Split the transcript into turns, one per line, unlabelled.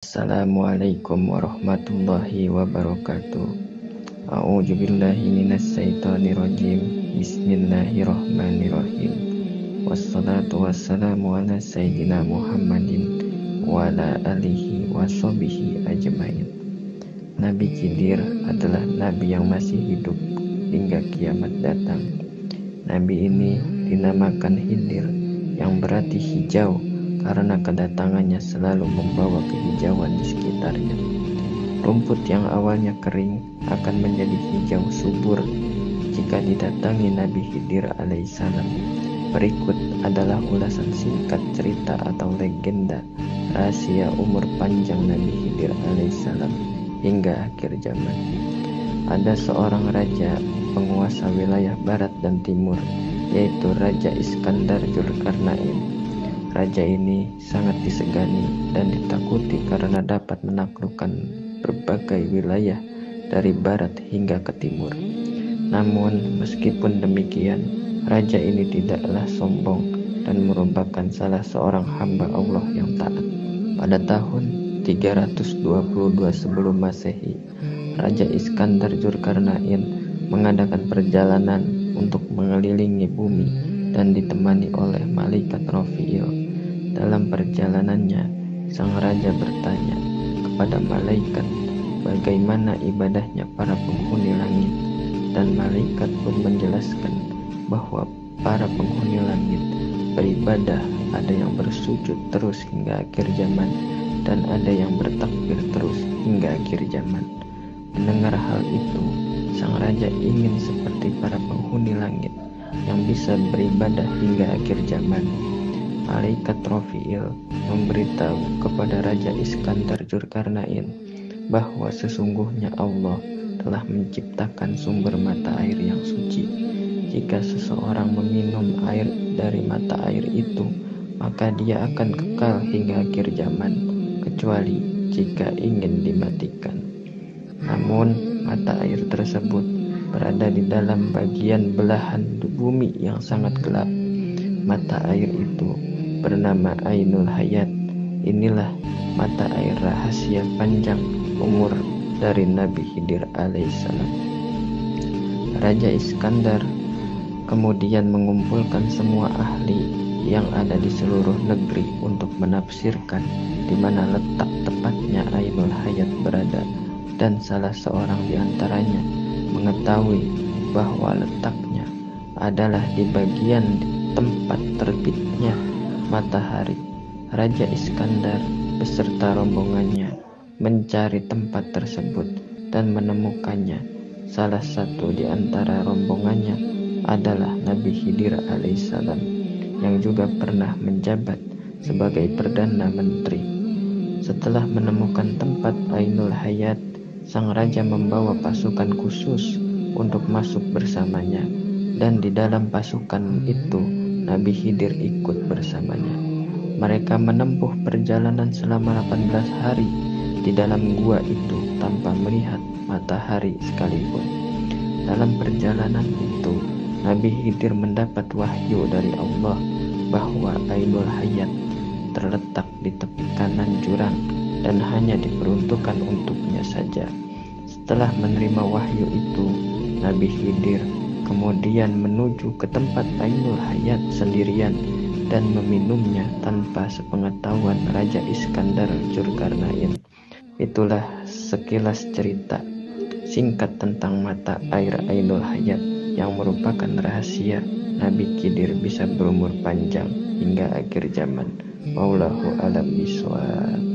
Assalamualaikum warahmatullahi wabarakatuh. A'udzu billahi minasyaitonir rajim. Bismillahirrahmanirrahim. Wassalatu wassalamu ala sayyidina Muhammadin wa ala alihi washabihi ajmain. Nabi Khidir adalah nabi yang masih hidup hingga kiamat datang. Nabi ini dinamakan Khidir, yang berarti hijau, karena kedatangannya selalu membawa kehijauan di sekitarnya. Rumput yang awalnya kering akan menjadi hijau subur jika didatangi Nabi Khidir alaihissalam. Berikut adalah ulasan singkat cerita atau legenda rahasia umur panjang Nabi Khidir alaihissalam hingga akhir zaman. Ada seorang raja penguasa wilayah barat dan timur, yaitu Raja Iskandar Dzulkarnain. Raja ini sangat disegani dan ditakuti karena dapat menaklukkan berbagai wilayah dari barat hingga ke timur. Namun meskipun demikian, raja ini tidaklah sombong dan merupakan salah seorang hamba Allah yang taat. Pada tahun 322 sebelum Masehi, Raja Iskandar Dzulkarnain mengadakan perjalanan untuk mengelilingi bumi dan ditemani oleh malaikat Rafiil. Dalam perjalanannya, sang raja bertanya kepada malaikat bagaimana ibadahnya para penghuni langit, dan malaikat pun menjelaskan bahwa para penghuni langit beribadah, ada yang bersujud terus hingga akhir zaman dan ada yang bertakbir terus hingga akhir zaman. Mendengar hal itu, sang raja ingin seperti para penghuni langit yang bisa beribadah hingga akhir zaman. Malaikat Rafiil memberitahu kepada Raja Iskandar Dzulkarnain bahwa sesungguhnya Allah telah menciptakan sumber mata air yang suci. Jika seseorang meminum air dari mata air itu, maka dia akan kekal hingga akhir zaman, kecuali jika ingin dimatikan. Namun mata air tersebut berada di dalam bagian belahan bumi yang sangat gelap. Mata air itu bernama Ainul Hayat. Inilah mata air rahasia panjang umur dari Nabi Khidir alaihissalam. Raja Iskandar kemudian mengumpulkan semua ahli yang ada di seluruh negeri untuk menafsirkan di mana letak tepatnya Ainul Hayat berada, dan salah seorang di antaranya mengetahui bahwa letaknya adalah di bagian tempat terbitnya matahari. Raja Iskandar beserta rombongannya mencari tempat tersebut dan menemukannya. Salah satu di antara rombongannya adalah Nabi Khidir alaihissalam, yang juga pernah menjabat sebagai Perdana Menteri. Setelah menemukan tempat Ainul Hayat, sang raja membawa pasukan khusus untuk masuk bersamanya, dan di dalam pasukan itu Nabi Khidir ikut bersamanya. Mereka menempuh perjalanan selama 18 hari di dalam gua itu tanpa melihat matahari sekalipun. Dalam perjalanan itu, Nabi Khidir mendapat wahyu dari Allah bahwa Ainul Hayat terletak di tepi kanan jurang dan hanya diperuntukkan untuknya saja. Setelah menerima wahyu itu, Nabi Khidir kemudian menuju ke tempat Ainul Hayat sendirian dan meminumnya tanpa sepengetahuan Raja Iskandar Dzulkarnain. Itulah sekilas cerita singkat tentang mata air Ainul Hayat yang merupakan rahasia Nabi Khidir bisa berumur panjang hingga akhir zaman. Wallahu a'lam bishawab.